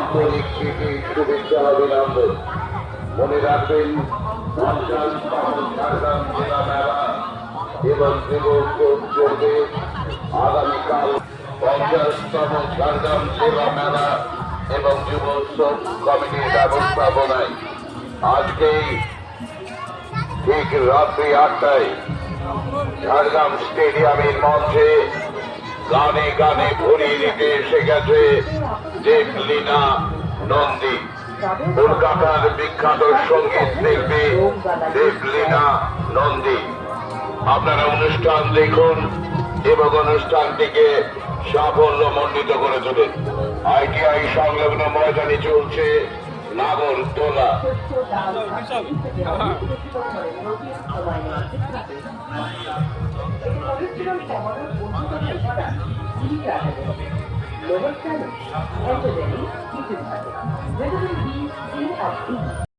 আন্তরিক প্রীতি শুভেচ্ছা অভিনন্দন। মনে রাখবেন 50তম ঝাড়গ্রাম জেলা মেলা এবং যুব চলবে আগামীকাল 50তম ঝাড়গ্রাম জেলা মেলা এবং যুব উৎসব কমিটির ব্যবস্থাপনায় আজকেই ঠিক রাত্রি 8টায় ঝাড়গ্রাম স্টেডিয়ামের মঞ্চে গানে গানে ভরিয়ে দিতে এসে গেছে দেবলীনা নন্দী। কলকাতার বিখ্যাত সঙ্গীত শিল্পী দেবলীনা নন্দী। আপনারা অনুষ্ঠান দেখুন এবং অনুষ্ঠানটিকে সাফল্য মণ্ডিত করে তুলুন। ITI সংলগ্ন ময়দানে চলছে নাগরদোলা। Lower challenge, entering,